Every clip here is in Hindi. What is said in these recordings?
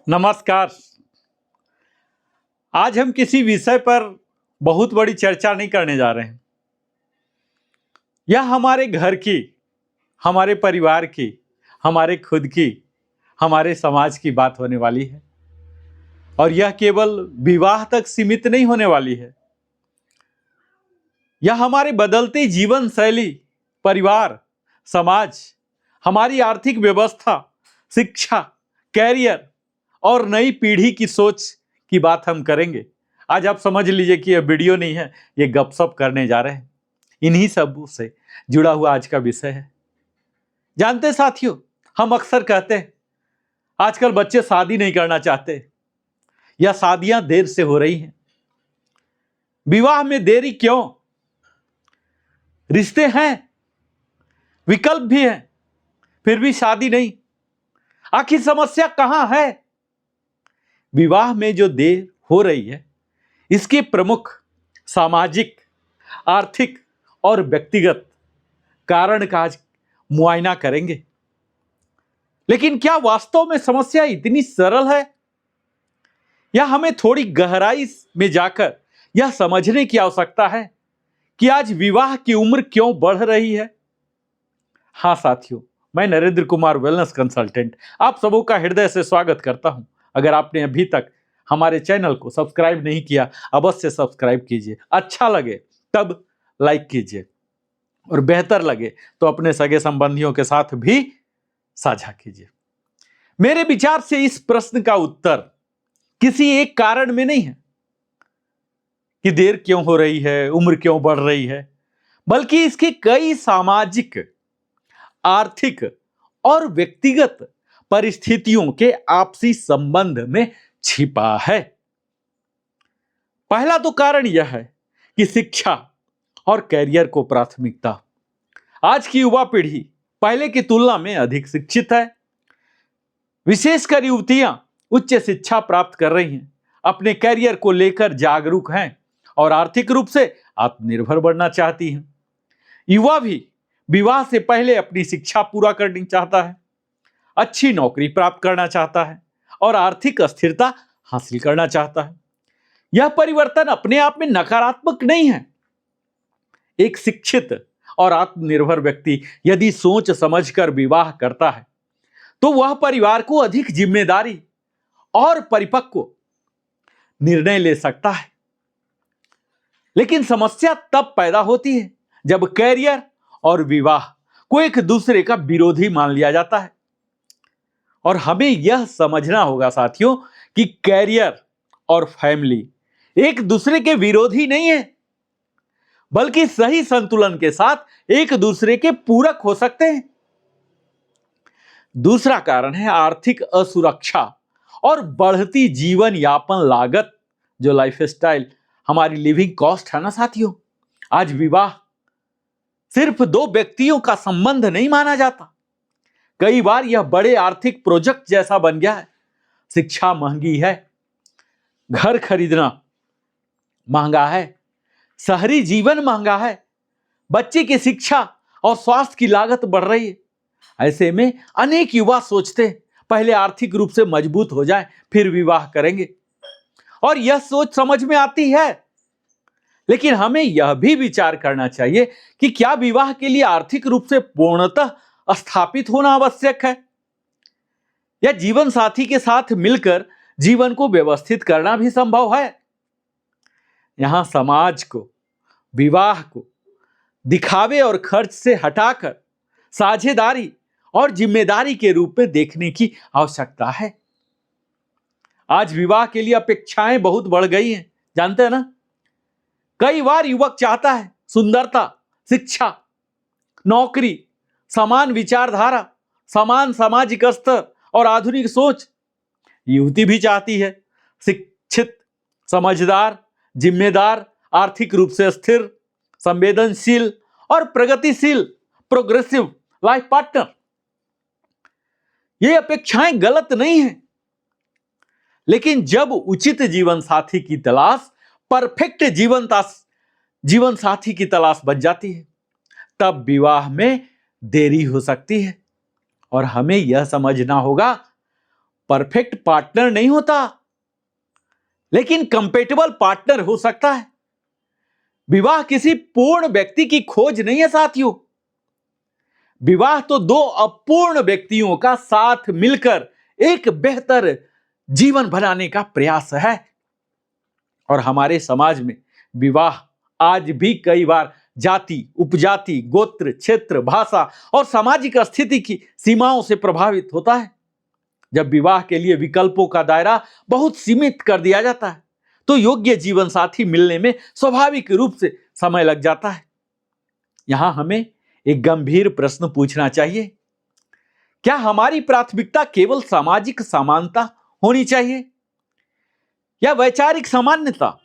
नमस्कार। आज हम किसी विषय पर बहुत बड़ी चर्चा नहीं करने जा रहे हैं। यह हमारे घर की, हमारे परिवार की, हमारे खुद की, हमारे समाज की बात होने वाली है और यह केवल विवाह तक सीमित नहीं होने वाली है। यह हमारे बदलती जीवन शैली, परिवार, समाज, हमारी आर्थिक व्यवस्था, शिक्षा, कैरियर और नई पीढ़ी की सोच की बात हम करेंगे। आज आप समझ लीजिए कि यह वीडियो नहीं है, ये गपशप करने जा रहे हैं। इन्हीं सब से जुड़ा हुआ आज का विषय है। जानते साथियों, हम अक्सर कहते हैं आजकल बच्चे शादी नहीं करना चाहते या शादियां देर से हो रही हैं। विवाह में देरी क्यों? रिश्ते हैं, विकल्प भी हैं, फिर भी शादी नहीं। आखिर समस्या कहां है? विवाह में जो देर हो रही है, इसके प्रमुख सामाजिक, आर्थिक और व्यक्तिगत कारण का आज मुआयना करेंगे। लेकिन क्या वास्तव में समस्या इतनी सरल है, या हमें थोड़ी गहराई में जाकर यह समझने की आवश्यकता है कि आज विवाह की उम्र क्यों बढ़ रही है? हाँ साथियों, मैं नरेंद्र कुमार, वेलनेस कंसल्टेंट, आप सबों का हृदय से स्वागत करता हूं। अगर आपने अभी तक हमारे चैनल को सब्सक्राइब नहीं किया, अवश्य सब्सक्राइब कीजिए। अच्छा लगे तब लाइक कीजिए और बेहतर लगे तो अपने सगे संबंधियों के साथ भी साझा कीजिए। मेरे विचार से इस प्रश्न का उत्तर किसी एक कारण में नहीं है कि देर क्यों हो रही है, उम्र क्यों बढ़ रही है, बल्कि इसकी कई सामाजिक, आर्थिक और व्यक्तिगत परिस्थितियों के आपसी संबंध में छिपा है। पहला तो कारण यह है कि शिक्षा और कैरियर को प्राथमिकता। आज की युवा पीढ़ी पहले की तुलना में अधिक शिक्षित है। विशेषकर युवतियां उच्च शिक्षा प्राप्त कर रही हैं, अपने कैरियर को लेकर जागरूक हैं और आर्थिक रूप से आत्मनिर्भर बनना चाहती हैं। युवा भी विवाह से पहले अपनी शिक्षा पूरा करनी चाहता है, अच्छी नौकरी प्राप्त करना चाहता है और आर्थिक स्थिरता हासिल करना चाहता है। यह परिवर्तन अपने आप में नकारात्मक नहीं है। एक शिक्षित और आत्मनिर्भर व्यक्ति यदि सोच समझकर विवाह करता है तो वह परिवार को अधिक जिम्मेदारी और परिपक्व निर्णय ले सकता है। लेकिन समस्या तब पैदा होती है जब कैरियर और विवाह को एक दूसरे का विरोधी मान लिया जाता है। और हमें यह समझना होगा साथियों कि कैरियर और फैमिली एक दूसरे के विरोधी नहीं है, बल्कि सही संतुलन के साथ एक दूसरे के पूरक हो सकते हैं। दूसरा कारण है आर्थिक असुरक्षा और बढ़ती जीवन यापन लागत, जो लाइफस्टाइल, हमारी लिविंग कॉस्ट है ना साथियों। आज विवाह सिर्फ दो व्यक्तियों का संबंध नहीं माना जाता, कई बार यह बड़े आर्थिक प्रोजेक्ट जैसा बन गया है। शिक्षा महंगी है, घर खरीदना महंगा है, शहरी जीवन महंगा है, बच्चे की शिक्षा और स्वास्थ्य की लागत बढ़ रही है। ऐसे में अनेक युवा सोचते हैं पहले आर्थिक रूप से मजबूत हो जाए फिर विवाह करेंगे, और यह सोच समझ में आती है। लेकिन हमें यह भी विचार करना चाहिए कि क्या विवाह के लिए आर्थिक रूप से पूर्णतः स्थापित होना आवश्यक है, या जीवन साथी के साथ मिलकर जीवन को व्यवस्थित करना भी संभव है। यहां समाज को विवाह को दिखावे और खर्च से हटाकर साझेदारी और जिम्मेदारी के रूप में देखने की आवश्यकता है। आज विवाह के लिए अपेक्षाएं बहुत बढ़ गई हैं, जानते हैं ना। कई बार युवक चाहता है सुंदरता, शिक्षा, नौकरी, समान विचारधारा, समान सामाजिक स्तर और आधुनिक सोच। युवती भी चाहती है शिक्षित, समझदार, जिम्मेदार, आर्थिक रूप से स्थिर, संवेदनशील और प्रगतिशील, प्रोग्रेसिव लाइफ पार्टनर। ये अपेक्षाएं गलत नहीं है, लेकिन जब उचित जीवन साथी की तलाश परफेक्ट जीवन साथी की तलाश बन जाती है, तब विवाह में देरी हो सकती है। और हमें यह समझना होगा परफेक्ट पार्टनर नहीं होता, लेकिन कंपेटेबल पार्टनर हो सकता है। विवाह किसी पूर्ण व्यक्ति की खोज नहीं है साथियों। विवाह तो दो अपूर्ण व्यक्तियों का साथ मिलकर एक बेहतर जीवन बनाने का प्रयास है। और हमारे समाज में विवाह आज भी कई बार जाति, उपजाति, गोत्र, क्षेत्र, भाषा और सामाजिक स्थिति की सीमाओं से प्रभावित होता है। जब विवाह के लिए विकल्पों का दायरा बहुत सीमित कर दिया जाता है, तो योग्य जीवन साथी मिलने में स्वाभाविक रूप से समय लग जाता है। यहां हमें एक गंभीर प्रश्न पूछना चाहिए, क्या हमारी प्राथमिकता केवल सामाजिक समानता होनी चाहिए, या वैचारिक सामान्यता,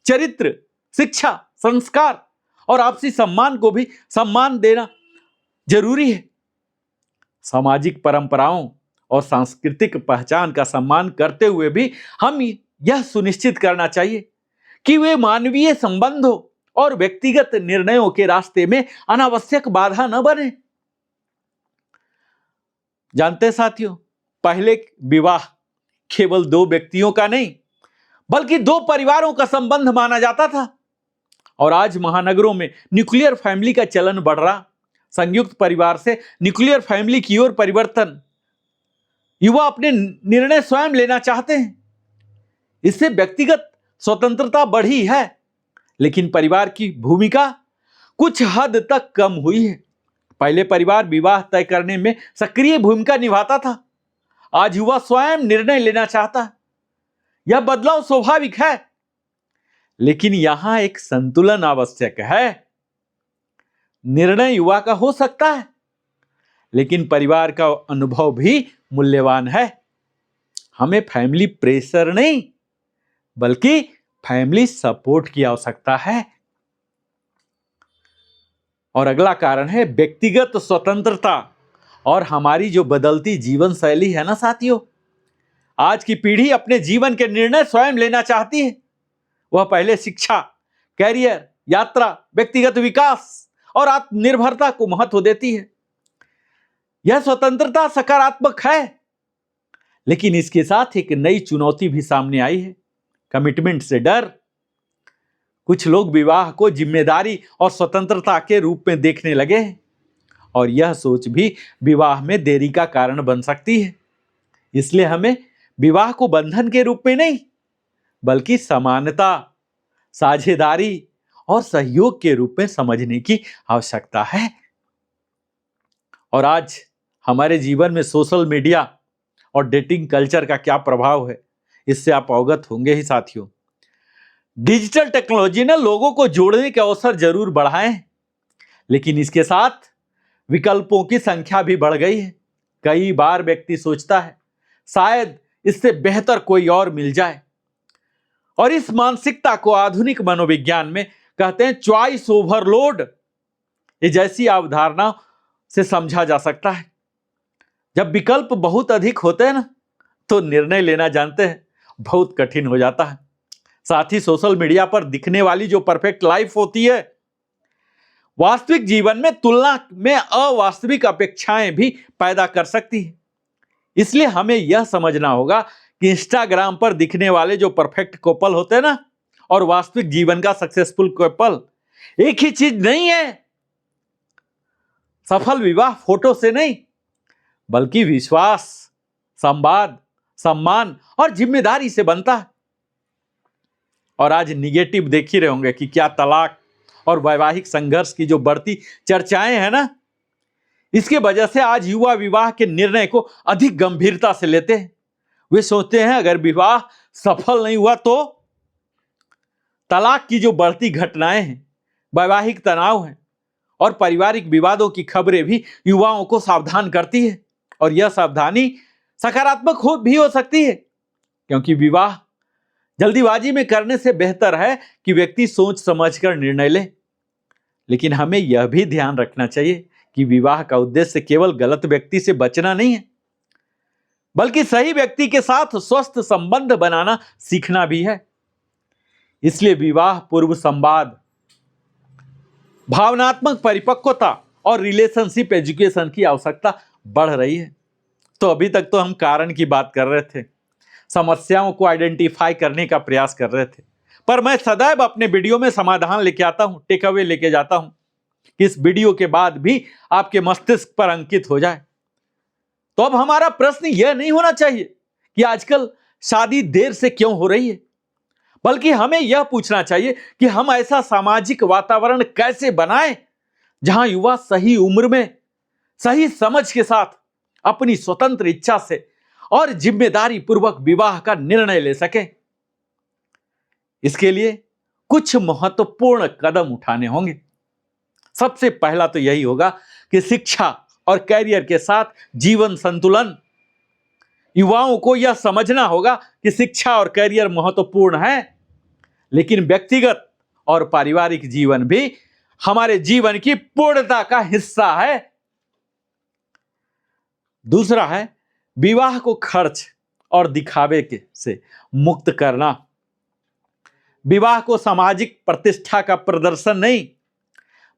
चरित्र, शिक्षा, संस्कार और आपसी सम्मान को भी सम्मान देना जरूरी है? सामाजिक परंपराओं और सांस्कृतिक पहचान का सम्मान करते हुए भी हम यह सुनिश्चित करना चाहिए कि वे मानवीय संबंधों और व्यक्तिगत निर्णयों के रास्ते में अनावश्यक बाधा न बने। जानते साथियों, पहले विवाह केवल दो व्यक्तियों का नहीं बल्कि दो परिवारों का संबंध माना जाता था। और आज महानगरों में न्यूक्लियर फैमिली का चलन बढ़ रहा, संयुक्त परिवार से न्यूक्लियर फैमिली की ओर परिवर्तन, युवा अपने निर्णय स्वयं लेना चाहते हैं। इससे व्यक्तिगत स्वतंत्रता बढ़ी है, लेकिन परिवार की भूमिका कुछ हद तक कम हुई है। पहले परिवार विवाह तय करने में सक्रिय भूमिका निभाता था, आज युवा स्वयं निर्णय लेना चाहता है। यह बदलाव स्वाभाविक है, लेकिन यहां एक संतुलन आवश्यक है। निर्णय युवा का हो सकता है, लेकिन परिवार का अनुभव भी मूल्यवान है। हमें फैमिली प्रेशर नहीं बल्कि फैमिली सपोर्ट की आवश्यकता है। और अगला कारण है व्यक्तिगत स्वतंत्रता और हमारी जो बदलती जीवन शैली है ना साथियों, आज की पीढ़ी अपने जीवन के निर्णय स्वयं लेना चाहती है। वह पहले शिक्षा, कैरियर, यात्रा, व्यक्तिगत विकास और आत्मनिर्भरता को महत्व देती है। यह स्वतंत्रता सकारात्मक है, लेकिन इसके साथ एक नई चुनौती भी सामने आई है, कमिटमेंट से डर। कुछ लोग विवाह को जिम्मेदारी और स्वतंत्रता के रूप में देखने लगे हैं, और यह सोच भी विवाह में देरी का कारण बन सकती है। इसलिए हमें विवाह को बंधन के रूप में नहीं बल्कि समानता, साझेदारी और सहयोग के रूप में समझने की आवश्यकता है। और आज हमारे जीवन में सोशल मीडिया और डेटिंग कल्चर का क्या प्रभाव है, इससे आप अवगत होंगे ही साथियों। डिजिटल टेक्नोलॉजी ने लोगों को जोड़ने के अवसर जरूर बढ़ाए हैं, लेकिन इसके साथ विकल्पों की संख्या भी बढ़ गई है। कई बार व्यक्ति सोचता है शायद इससे बेहतर कोई और मिल जाए, और इस मानसिकता को आधुनिक मनोविज्ञान में कहते हैं चॉइस ओवरलोड। ये जैसी अवधारणा से समझा जा सकता है। जब विकल्प बहुत अधिक होते हैं ना, तो निर्णय लेना जानते हैं बहुत कठिन हो जाता है। साथ ही सोशल मीडिया पर दिखने वाली जो परफेक्ट लाइफ होती है, वास्तविक जीवन में तुलना में अवास्तविक अपेक्षाएं भी पैदा कर सकती है। इसलिए हमें यह समझना होगा कि इंस्टाग्राम पर दिखने वाले जो परफेक्ट कपल होते हैं ना, और वास्तविक जीवन का सक्सेसफुल कपल एक ही चीज नहीं है। सफल विवाह फोटो से नहीं बल्कि विश्वास, संवाद, सम्मान और जिम्मेदारी से बनता है। और आज निगेटिव देख ही रहे होंगे कि क्या तलाक और वैवाहिक संघर्ष की जो बढ़ती चर्चाएं हैं ना, इसके वजह से आज युवा विवाह के निर्णय को अधिक गंभीरता से लेते हैं। वे सोचते हैं अगर विवाह सफल नहीं हुआ तो तलाक की जो बढ़ती घटनाएं हैं, वैवाहिक तनाव है और पारिवारिक विवादों की खबरें भी युवाओं को सावधान करती है। और यह सावधानी सकारात्मक भी हो सकती है, क्योंकि विवाह जल्दीबाजी में करने से बेहतर है कि व्यक्ति सोच समझकर निर्णय ले। लेकिन हमें यह भी ध्यान रखना चाहिए कि विवाह का उद्देश्य केवल गलत व्यक्ति से बचना नहीं है, बल्कि सही व्यक्ति के साथ स्वस्थ संबंध बनाना सीखना भी है। इसलिए विवाह पूर्व संवाद, भावनात्मक परिपक्वता और रिलेशनशिप एजुकेशन की आवश्यकता बढ़ रही है। तो अभी तक तो हम कारण की बात कर रहे थे, समस्याओं को आइडेंटिफाई करने का प्रयास कर रहे थे, पर मैं सदैव अपने वीडियो में समाधान लेके आता हूं, टेक अवे लेके जाता हूं कि इस वीडियो के बाद भी आपके मस्तिष्क पर अंकित हो जाए। तो अब हमारा प्रश्न यह नहीं होना चाहिए कि आजकल शादी देर से क्यों हो रही है, बल्कि हमें यह पूछना चाहिए कि हम ऐसा सामाजिक वातावरण कैसे बनाएं जहां युवा सही उम्र में सही समझ के साथ अपनी स्वतंत्र इच्छा से और जिम्मेदारी पूर्वक विवाह का निर्णय ले सके। इसके लिए कुछ महत्वपूर्ण कदम उठाने होंगे। सबसे पहला तो यही होगा कि शिक्षा और कैरियर के साथ जीवन संतुलन। युवाओं को यह समझना होगा कि शिक्षा और कैरियर महत्वपूर्ण है, लेकिन व्यक्तिगत और पारिवारिक जीवन भी हमारे जीवन की पूर्णता का हिस्सा है। दूसरा है विवाह को खर्च और दिखावे से मुक्त करना। विवाह को सामाजिक प्रतिष्ठा का प्रदर्शन नहीं,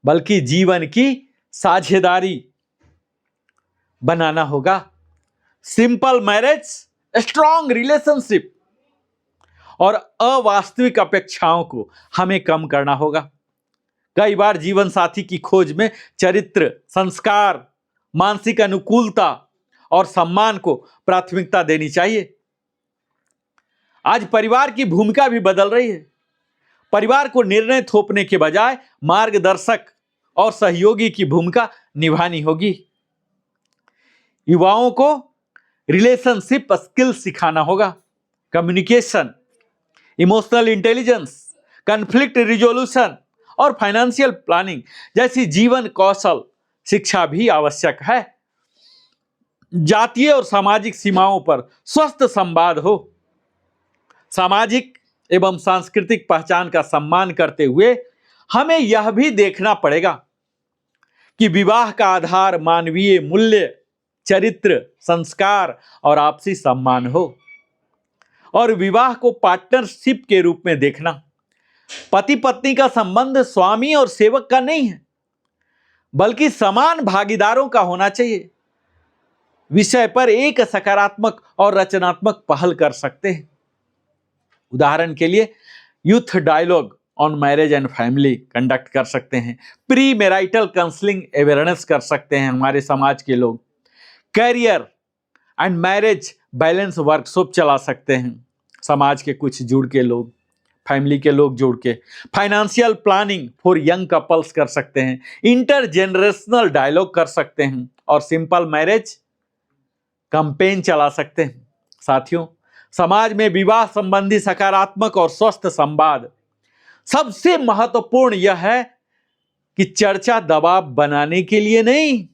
बल्कि जीवन की साझेदारी बनाना होगा। सिंपल मैरिज, स्ट्रॉन्ग रिलेशनशिप और अवास्तविक अपेक्षाओं को हमें कम करना होगा। कई बार जीवन साथी की खोज में चरित्र, संस्कार, मानसिक अनुकूलता और सम्मान को प्राथमिकता देनी चाहिए। आज परिवार की भूमिका भी बदल रही है। परिवार को निर्णय थोपने के बजाय मार्गदर्शक और सहयोगी की भूमिका निभानी होगी। युवाओं को रिलेशनशिप स्किल सिखाना होगा। Communication, emotional intelligence, conflict resolution और फाइनेंशियल प्लानिंग जैसी जीवन कौशल शिक्षा भी आवश्यक है। जातीय और सामाजिक सीमाओं पर स्वस्थ संवाद हो। सामाजिक एवं सांस्कृतिक पहचान का सम्मान करते हुए हमें यह भी देखना पड़ेगा कि विवाह का आधार मानवीय मूल्य, चरित्र, संस्कार और आपसी सम्मान हो, और विवाह को पार्टनरशिप के रूप में देखना। पति पत्नी का संबंध स्वामी और सेवक का नहीं है, बल्कि समान भागीदारों का होना चाहिए। विषय पर एक सकारात्मक और रचनात्मक पहल कर सकते हैं। उदाहरण के लिए youth dialogue on marriage and family conduct कर सकते हैं। प्री मैरिटल काउंसलिंग अवेयरनेस कर सकते हैं हमारे समाज के लोग। Career and marriage balance workshop चला सकते हैं समाज के कुछ जुड़ के लोग, फैमिली के लोग जुड़ के। Financial planning for young couples कर सकते हैं। इंटरजेनरेशनल डायलॉग कर सकते हैं और सिंपल मैरिज कैंपेन चला सकते हैं। साथियों, समाज में विवाह संबंधी सकारात्मक और स्वस्थ संवाद सबसे महत्वपूर्ण यह है कि चर्चा दबाव बनाने के लिए नहीं,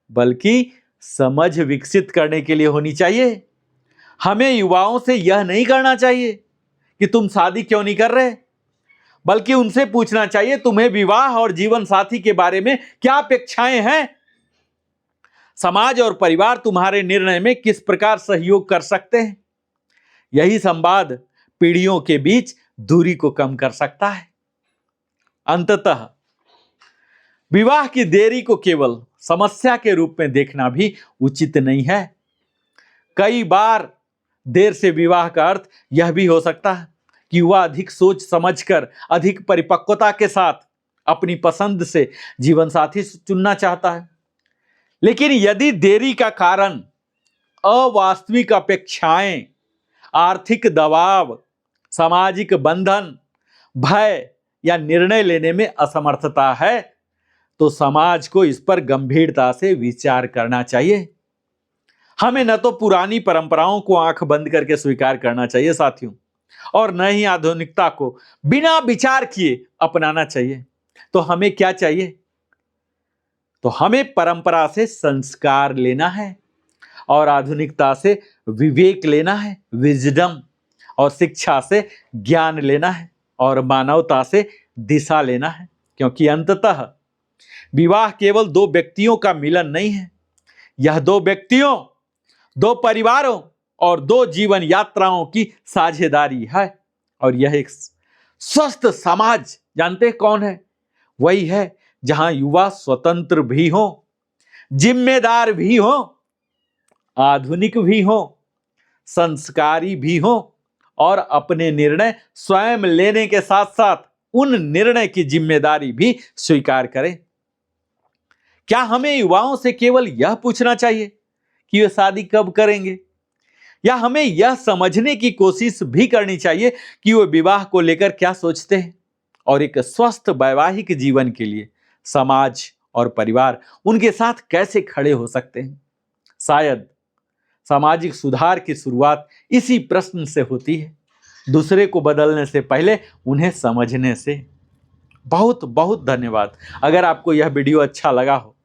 बल्कि समझ विकसित करने के लिए होनी चाहिए। हमें युवाओं से यह नहीं करना चाहिए कि तुम शादी क्यों नहीं कर रहे, बल्कि उनसे पूछना चाहिए तुम्हें विवाह और जीवन साथी के बारे में क्या अपेक्षाएं हैं। समाज और परिवार तुम्हारे निर्णय में किस प्रकार सहयोग कर सकते हैं। यही संवाद पीढ़ियों के बीच दूरी को कम कर सकता है। अंततः विवाह की देरी को केवल समस्या के रूप में देखना भी उचित नहीं है। कई बार देर से विवाह का अर्थ यह भी हो सकता है कि युवा अधिक सोच समझकर, अधिक परिपक्वता के साथ अपनी पसंद से जीवन साथी चुनना चाहता है। लेकिन यदि देरी का कारण अवास्तविक अपेक्षाएं, आर्थिक दबाव, सामाजिक बंधन, भय या निर्णय लेने में असमर्थता है, तो समाज को इस पर गंभीरता से विचार करना चाहिए। हमें न तो पुरानी परंपराओं को आंख बंद करके स्वीकार करना चाहिए साथियों, और न ही आधुनिकता को बिना विचार किए अपनाना चाहिए। तो हमें क्या चाहिए? तो हमें परंपरा से संस्कार लेना है और आधुनिकता से विवेक लेना है, विजडम, और शिक्षा से ज्ञान लेना है और मानवता से दिशा लेना है। क्योंकि अंततः विवाह केवल दो व्यक्तियों का मिलन नहीं है, यह दो व्यक्तियों, दो परिवारों और दो जीवन यात्राओं की साझेदारी है। और यह एक स्वस्थ समाज जानते हैं कौन है? वही है जहां युवा स्वतंत्र भी हो, जिम्मेदार भी हो आधुनिक भी हों, संस्कारी भी हों और अपने निर्णय स्वयं लेने के साथ साथ उन निर्णय की जिम्मेदारी भी स्वीकार करें। क्या हमें युवाओं से केवल यह पूछना चाहिए कि वे शादी कब करेंगे, या हमें यह समझने की कोशिश भी करनी चाहिए कि वे विवाह को लेकर क्या सोचते हैं और एक स्वस्थ वैवाहिक जीवन के लिए समाज और परिवार उनके साथ कैसे खड़े हो सकते हैं? शायद सामाजिक सुधार की शुरुआत इसी प्रश्न से होती है, दूसरे को बदलने से पहले उन्हें समझने से। बहुत बहुत धन्यवाद। अगर आपको यह वीडियो अच्छा लगा हो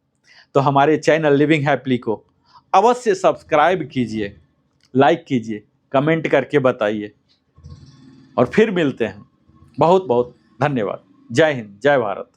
तो हमारे चैनल लिविंग हैप्पीली को अवश्य सब्सक्राइब कीजिए, लाइक कीजिए, कमेंट करके बताइए और फिर मिलते हैं। बहुत बहुत धन्यवाद। जय हिंद, जय भारत।